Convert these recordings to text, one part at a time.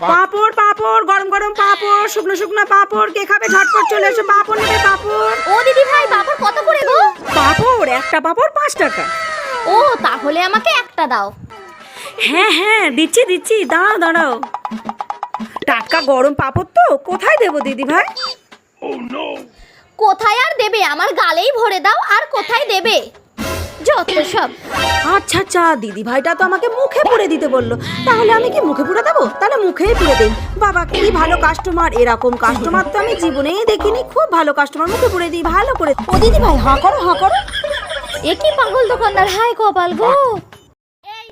পাঁপড় পাঁপড়, গরম গরম পাঁপড়, শুকনো শুকনো পাঁপড়, কে খাবে ঝটপট চলে এসো, পাঁপড় নেবে পাঁপড়। ও দিদি ভাই, পাঁপড় কত করে গো? পাঁপড় একটা পাঁপড় 5 টাকা। ও তাহলে আমাকে একটা দাও। হ্যাঁ হ্যাঁ দিচ্ছি দিচ্ছি, দাঁড়াও দাঁড়াও। টাটকা গরম পাঁপড় তো, কোথায় দেবো দিদি ভাই? কোথায় আর দেবে, আমার গালেই ভরে দাও। আর কোথায় দেবে যত সব। আচ্ছা আচ্ছা, দিদি ভাইটা তো আমাকে মুখে পুরে দিতে বললো, তাহলে আমি কি মুখে পুরে দেবো? তাহলে মুখেই পুরে দিই। বাবা কি ভালো কাস্টমার, এরকম কাস্টমার তো আমি জীবনেই দেখিনি। খুব ভালো কাস্টমার, মুখে পুরে দিই ভালো করে। ও দিদি ভাই হাঁ করো হাঁ করো। এ কি পাগল দোকানদার, হাই কপাল গো। এই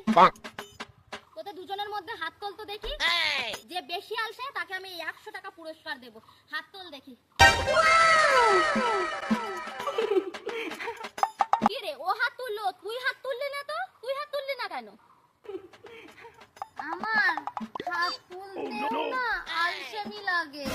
তোদের দুজনের মধ্যে হাত তোল তো দেখি। যে বেশি আলসে তাকে আমি 100 টাকা পুরস্কার দেব। হাত তোল দেখি। কি রে, ও হাত তুললো, তুই হাত তুললি না তো? তুই হাত তুললি না কেন? আমার হাত তুলতেও না আলসেমি লাগে।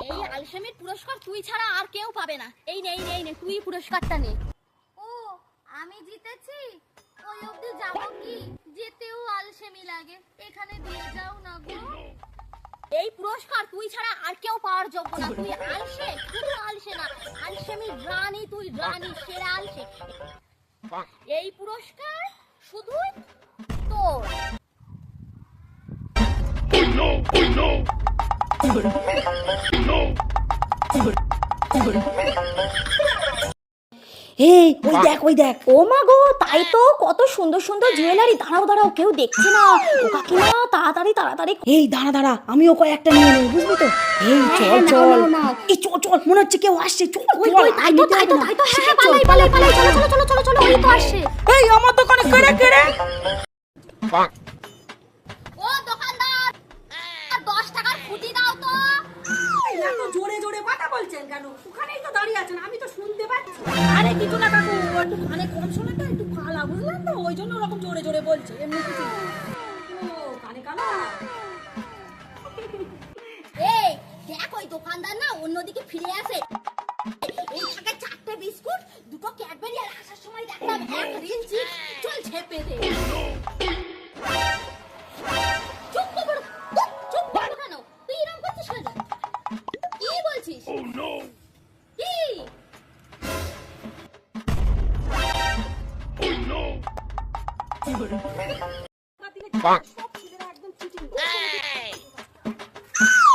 এই আলসেমির পুরস্কার তুই ছাড়া আর কেউ পাবে না। এই নে এই নে এই নে, তুই পুরস্কারটা নে। ও আমি জিতেছি, ওই অবধি যাবো কি? যেতেও আলসেমি লাগে, এখানে দিয়ে যাও না গো। এই পুরস্কার তুই ছাড়া আর কেউ পাওয়ার যোগ্য না। তুই আলসে, শুধু আলসে না, আলসেমির রানী, তুই রানী, সেরা আলসে। এই পুরস্কার শুধুই তোর। এই ওই দেখ ওই দেখ। ও মা গো, তাই তো, কত সুন্দর সুন্দর জুয়েলারি। দাঁড়াও দাঁড়াও, কেউ দেখছে না। ও কাকিমা, তাড়াতাড়ি তাড়াতাড়ি। এই দাঁড়া দাঁড়া, আমিও কয়েকটা নিয়ে নেই, বুঝলি তো? এই চল চল, এই চল চল, মনে হচ্ছে কেউ আসছে। চল ওই চল, তাই তো তাই তো তাই তো, হ্যাঁ পালাই পালাই পালাই, চলো চলো চলো চলো চলো, ওই তো আসছে। এই আমার দোকানে কেড়ে কেড়ে। ও দোকানদার, 10 টাকার ফুটি দাও তো। এত জোরে জোরে কথা বলছেন কেন? ওখানেই তো দাঁড়িয়ে আছেন, আমি তো শুনতে পাচ্ছি। আরে কিছু না কাকু, ও একটু কানে কম শোনে তো, একটু কালা, বুঝলেন তো, ওই জন্য ওরকম জোরে জোরে বলছে, এমনি কিছু না। ও কানে কালা। এই দেখ, ওই দোকানদার না অন্যদিকে ফিরে আসে। এই থাকে 4টে বিস্কুট, 2টো ক্যাডবেরি, আর আসার সময় দেখলাম 1 রিল চিপস। চল ঝেপে দে। চুপ কর, চুপ কর কেন? তুই এরকম করছিস কেন? কি বলছিস? ও নো, কি?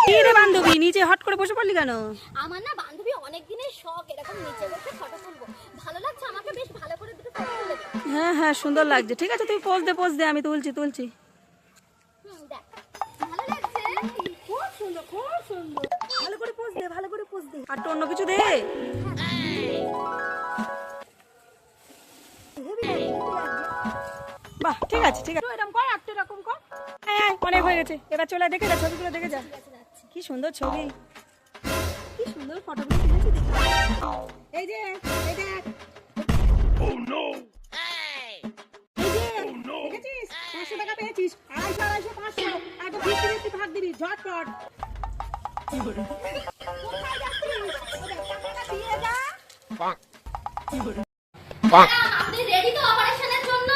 কি রে বান্ধবী, নিচে হট করে বসে পড়লি কেন? আমার না বান্ধবী অনেক দিনের শখ এরকম নিচে বসে ফটো তুলবো। ভালো লাগছে, আমাকে বেশ ভালো করে দুটো ফটো তুলে দে। হ্যাঁ হ্যাঁ সুন্দর লাগছে, ঠিক আছে তুই পোজ দে, আমি তুলছি। দেখ ভালো লাগছে, খুব সুন্দর খুব সুন্দর, ভালো করে পোজ দে, আর তো অন্য কিছু দে। বাহ ঠিক আছে এরকম কর, একটু এরকম কর। হ্যাঁ অনেক হয়ে গেছে, এবার চলে দেখে যা, ছবিগুলো দেখে যা। কি সুন্দর ছবি, কি সুন্দর ফটোগুলো তুলেছি। এই যে এই দেখ, এই যে দেখেছিস, 500 টাকা পেয়েছিস। 250 500 এত 50 ভাগ দিবি ঝটপট। কোথায় যাচ্ছিস? ওদের টাকাটা দিয়ে যা। আপনি রেডি তো অপারেশনের জন্য?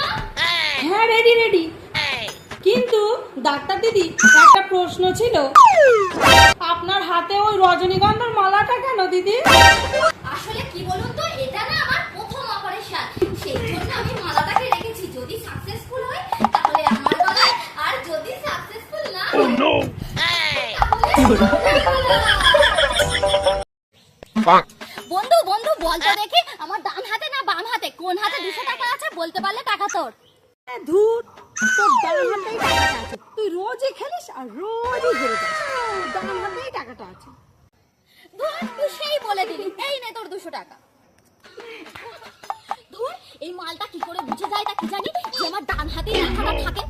হ্যাঁ রেডি, কিন্তু ডাক্তার দিদি একটা প্রশ্ন ছিল, আপনার হাতে ওই রজনীগন্ধার মালাটা কেন দিদি? আসলে কি বলুন তো, এটা না আমার প্রথম অপারেশন, সেই জন্য আমি মালাটাকে রেখেছি। যদি সাকসেসফুল হয় তাহলে আমার গলায়, আর যদি সাকসেসফুল না হয় বন্ধু বন্ধু বলতে দেখি, আমার ডান হাতে না বাম হাতে, কোন হাতে 200 টাকা আছে? বলতে পারলে টাকা তোর। ধুর, তোর ডান হাতেই টাকাটা আছে, তুই রোজই খেলিস আর রোজই হেরে যাস, তোর ডান হাতেই টাকাটা আছে। ধুর, তুই সেই বলে দিলি, এই নে তোর 200 টাকা। ধুর, এই মালটা কি করে বুঝে যায় তা কি জানি যে আমার ডান হাতেই টাকাটা থাকে।